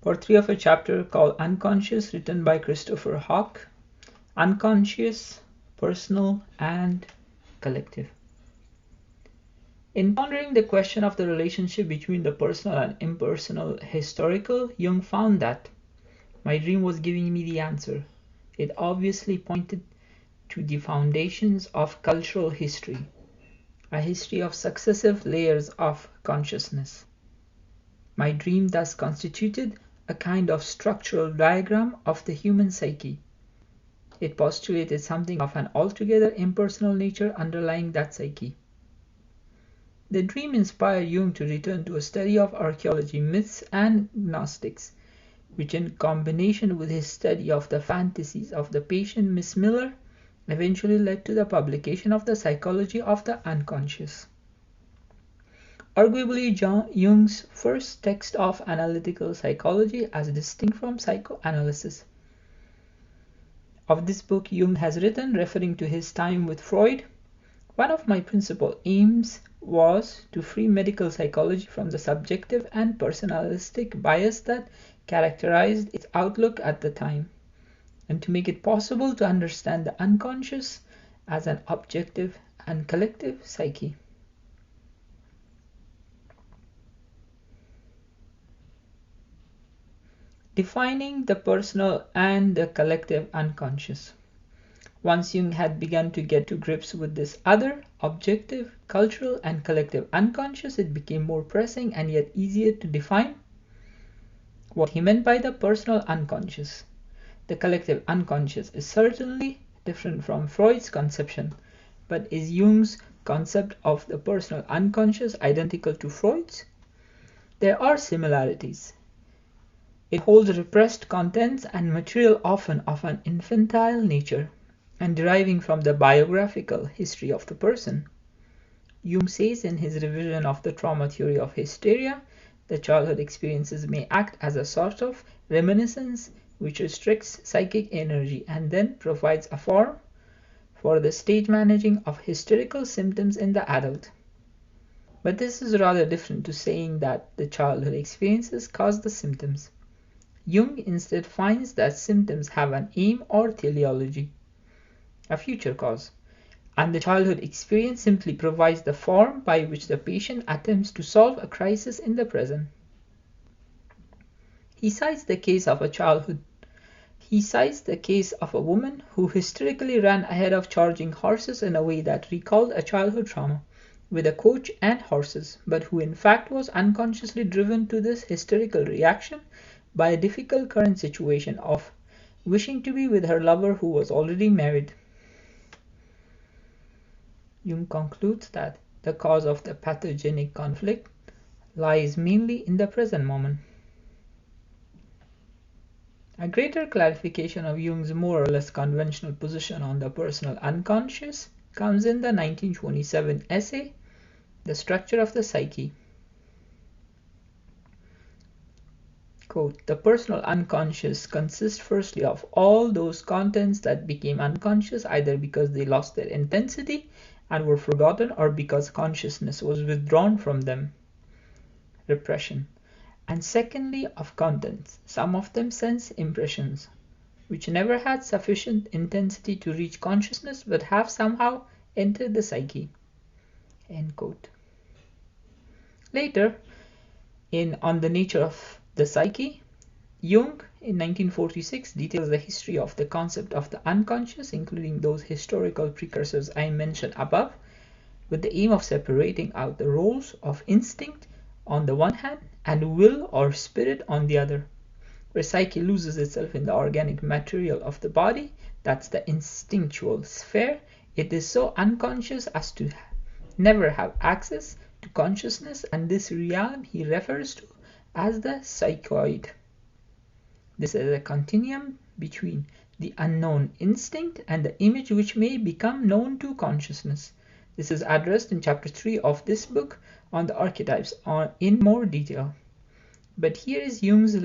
Part 3 of a chapter called Unconscious, written by Christopher Hawk. Unconscious, personal, and collective. In pondering the question of the relationship between the personal and impersonal historical, Jung found that my dream was giving me the answer. It obviously pointed to the foundations of cultural history, a history of successive layers of consciousness. My dream thus constituted a kind of structural diagram of the human psyche. It postulated something of an altogether impersonal nature underlying that psyche. The dream inspired Jung to return to a study of archaeology, myths, and gnostics, which in combination with his study of the fantasies of the patient Miss Miller eventually led to the publication of the Psychology of the Unconscious. Arguably Jung's first text of analytical psychology as distinct from psychoanalysis. Of this book Jung has written, referring to his time with Freud, one of my principal aims was to free medical psychology from the subjective and personalistic bias that characterized its outlook at the time, and to make it possible to understand the unconscious as an objective and collective psyche. Defining the personal and the collective unconscious. Once Jung had begun to get to grips with this other, objective, cultural, and collective unconscious, it became more pressing and yet easier to define what he meant by the personal unconscious. The collective unconscious is certainly different from Freud's conception, but is Jung's concept of the personal unconscious identical to Freud's? There are similarities. It holds repressed contents and material often of an infantile nature and deriving from the biographical history of the person. Jung says in his revision of the trauma theory of hysteria, the childhood experiences may act as a sort of reminiscence which restricts psychic energy and then provides a form for the stage managing of hysterical symptoms in the adult. But this is rather different to saying that the childhood experiences cause the symptoms. Jung instead finds that symptoms have an aim or teleology, a future cause, and the childhood experience simply provides the form by which the patient attempts to solve a crisis in the present. He cites the case of a woman who hysterically ran ahead of charging horses in a way that recalled a childhood trauma, with a coach and horses, but who in fact was unconsciously driven to this hysterical reaction by a difficult current situation of wishing to be with her lover who was already married. Jung concludes that the cause of the pathogenic conflict lies mainly in the present moment. A greater clarification of Jung's more or less conventional position on the personal unconscious comes in the 1927 essay, The Structure of the Psyche. Quote, the personal unconscious consists firstly of all those contents that became unconscious either because they lost their intensity and were forgotten or because consciousness was withdrawn from them, repression, and secondly of contents, some of them sense impressions, which never had sufficient intensity to reach consciousness but have somehow entered the psyche. End quote. Later, in On the Nature of the Psyche, Jung in 1946 details the history of the concept of the unconscious, including those historical precursors I mentioned above, with the aim of separating out the roles of instinct on the one hand and will or spirit on the other. Where psyche loses itself in the organic material of the body, that's the instinctual sphere, it is so unconscious as to never have access to consciousness, and this realm he refers to as the psychoid. This is a continuum between the unknown instinct and the image which may become known to consciousness. This is addressed in chapter 3 of this book on the archetypes in more detail. But here is Jung's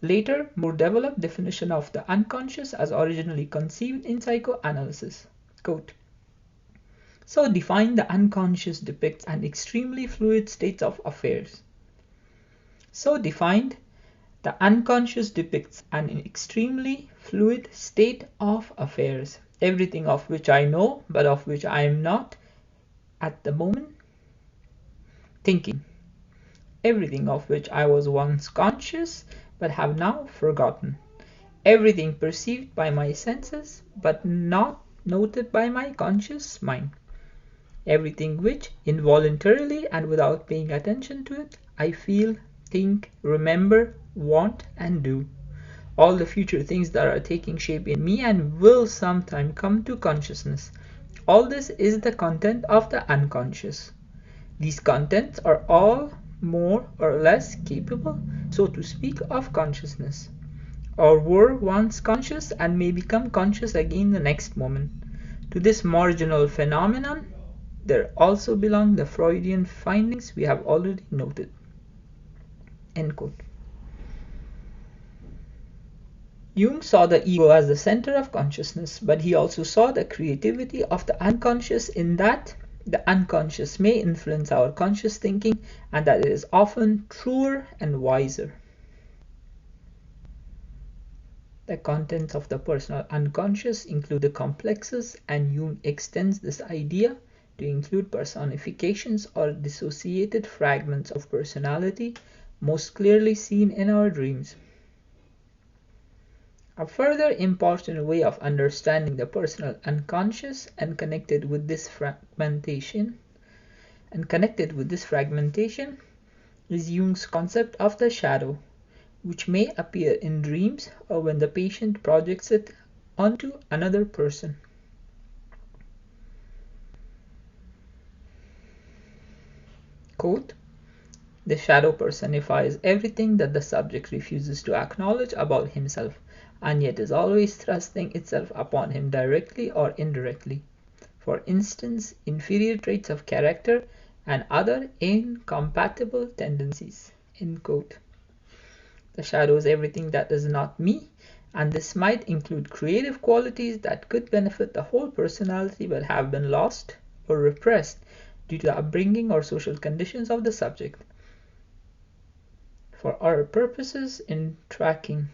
later, more developed definition of the unconscious as originally conceived in psychoanalysis. Quote, so defined, the unconscious depicts an extremely fluid state of affairs. So defined, The unconscious depicts an extremely fluid state of affairs, everything of which I know, but of which I am not at the moment thinking, everything of which I was once conscious, but have now forgotten, everything perceived by my senses, but not noted by my conscious mind, everything which, involuntarily and without paying attention to it, I feel, think, remember, want, and do. All the future things that are taking shape in me and will sometime come to consciousness. All this is the content of the unconscious. These contents are all more or less capable, so to speak, of consciousness, or were once conscious and may become conscious again the next moment. To this marginal phenomenon, there also belong the Freudian findings we have already noted. End quote. Jung saw the ego as the center of consciousness, but he also saw the creativity of the unconscious in that the unconscious may influence our conscious thinking and that it is often truer and wiser. The contents of the personal unconscious include the complexes, and Jung extends this idea to include personifications or dissociated fragments of personality, most clearly seen in our dreams. A further important way of understanding the personal unconscious and connected with this fragmentation is Jung's concept of the shadow, which may appear in dreams or when the patient projects it onto another person. Quote, "The shadow personifies everything that the subject refuses to acknowledge about himself, and yet is always thrusting itself upon him directly or indirectly. For instance, inferior traits of character and other incompatible tendencies." End quote. The shadow is everything that is not me, and this might include creative qualities that could benefit the whole personality but have been lost or repressed due to the upbringing or social conditions of the subject. For our purposes in tracking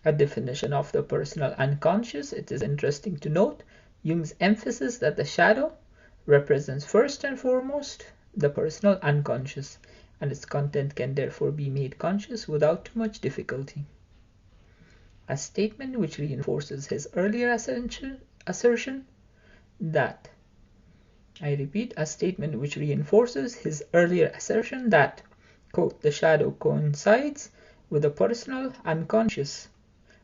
a definition of the personal unconscious, it is interesting to note Jung's emphasis that the shadow represents first and foremost the personal unconscious, and its content can therefore be made conscious without too much difficulty. A statement which reinforces his earlier assertion that, I repeat, a statement which reinforces his earlier assertion that, quote, "the shadow coincides with the personal unconscious,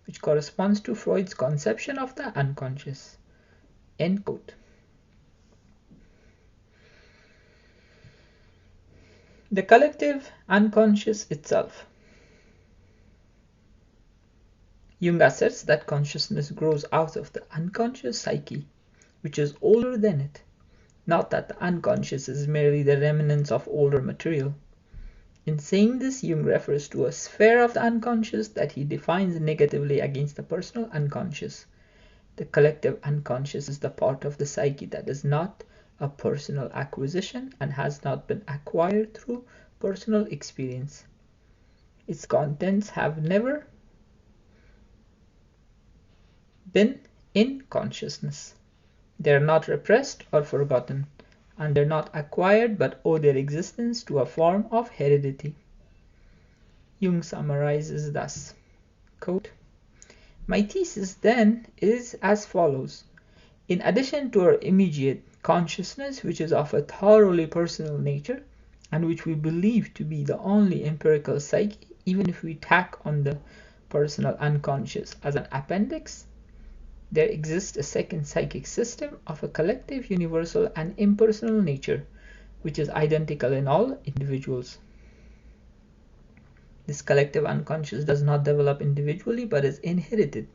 which corresponds to Freud's conception of the unconscious." End quote. The collective unconscious itself. Jung asserts that consciousness grows out of the unconscious psyche, which is older than it, not that the unconscious is merely the remnants of older material. In saying this, Jung refers to a sphere of the unconscious that he defines negatively against the personal unconscious. The collective unconscious is the part of the psyche that is not a personal acquisition and has not been acquired through personal experience. Its contents have never been in consciousness. They are not repressed or forgotten, and they are not acquired but owe their existence to a form of heredity. Jung summarizes thus, quote, "My thesis then is as follows. In addition to our immediate consciousness, which is of a thoroughly personal nature, and which we believe to be the only empirical psyche, even if we tack on the personal unconscious as an appendix, there exists a second psychic system of a collective, universal, and impersonal nature, which is identical in all individuals. This collective unconscious does not develop individually but is inherited.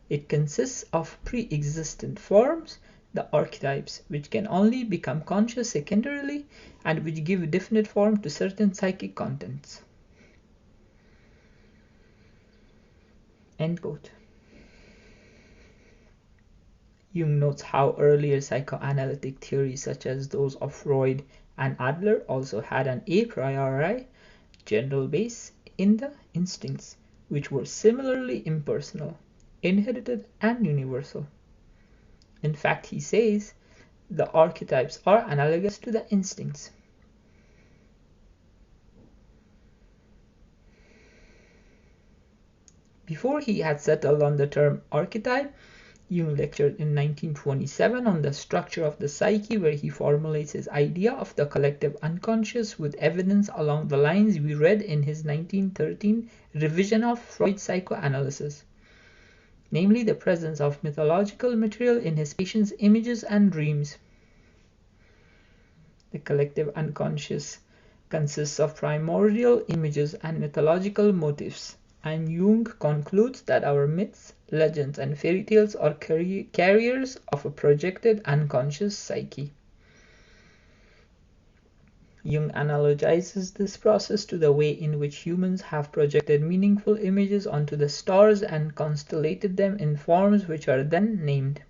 It consists of pre-existent forms, the archetypes, which can only become conscious secondarily and which give definite form to certain psychic contents." End quote. Jung notes how earlier psychoanalytic theories such as those of Freud and Adler also had an a priori general base in the instincts, which were similarly impersonal, inherited, and universal. In fact, he says, the archetypes are analogous to the instincts. Before he had settled on the term archetype, Jung lectured in 1927 on the structure of the psyche, where he formulates his idea of the collective unconscious with evidence along the lines we read in his 1913 revision of Freud's psychoanalysis, namely the presence of mythological material in his patients' images and dreams. The collective unconscious consists of primordial images and mythological motifs, and Jung concludes that our myths, legends, and fairy tales are carriers of a projected unconscious psyche. Jung analogizes this process to the way in which humans have projected meaningful images onto the stars and constellated them in forms which are then named.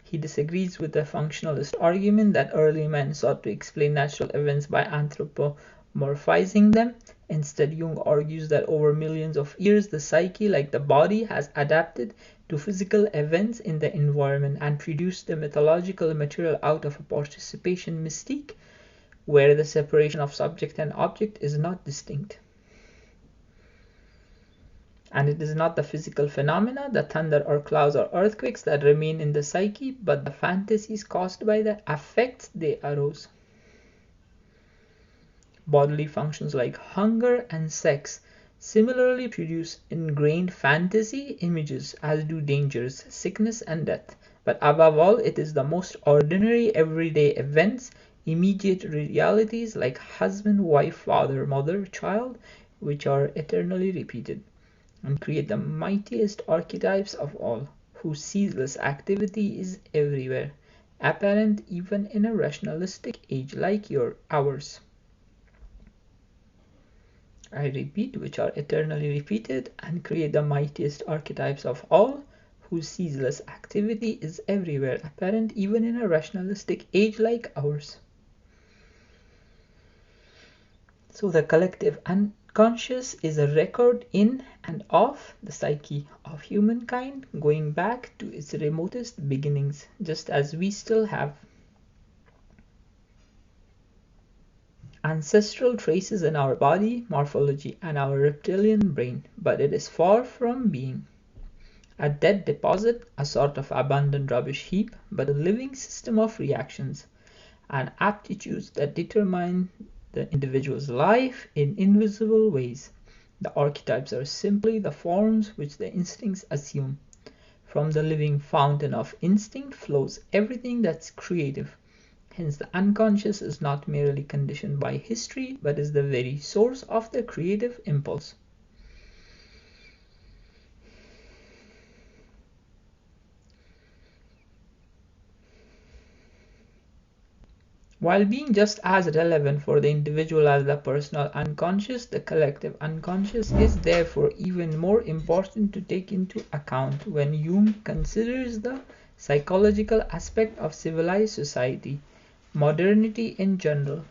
He disagrees with the functionalist argument that early men sought to explain natural events by anthropomorphizing them. Instead, Jung argues that over millions of years, the psyche, like the body, has adapted to physical events in the environment and produced the mythological material out of a participation mystique, where the separation of subject and object is not distinct. And it is not the physical phenomena, the thunder or clouds or earthquakes, that remain in the psyche, but the fantasies caused by the affects they arouse. Bodily functions like hunger and sex similarly produce ingrained fantasy images, as do dangers, sickness, and death. But above all, it is the most ordinary everyday events, immediate realities like husband, wife, father, mother, child, which are eternally repeated and create the mightiest archetypes of all, whose ceaseless activity is everywhere, apparent even in a rationalistic age like ours. I repeat, which are eternally repeated and create the mightiest archetypes of all, whose ceaseless activity is everywhere, apparent even in a rationalistic age like ours. So the collective unconscious is a record in and of the psyche of humankind, going back to its remotest beginnings, just as we still have ancestral traces in our body, morphology, and our reptilian brain, but it is far from being a dead deposit, a sort of abandoned rubbish heap, but a living system of reactions and aptitudes that determine the individual's life in invisible ways. The archetypes are simply the forms which the instincts assume. From the living fountain of instinct flows everything that's creative. Hence, the unconscious is not merely conditioned by history, but is the very source of the creative impulse. While being just as relevant for the individual as the personal unconscious, the collective unconscious is therefore even more important to take into account when Jung considers the psychological aspect of civilized society, modernity in general,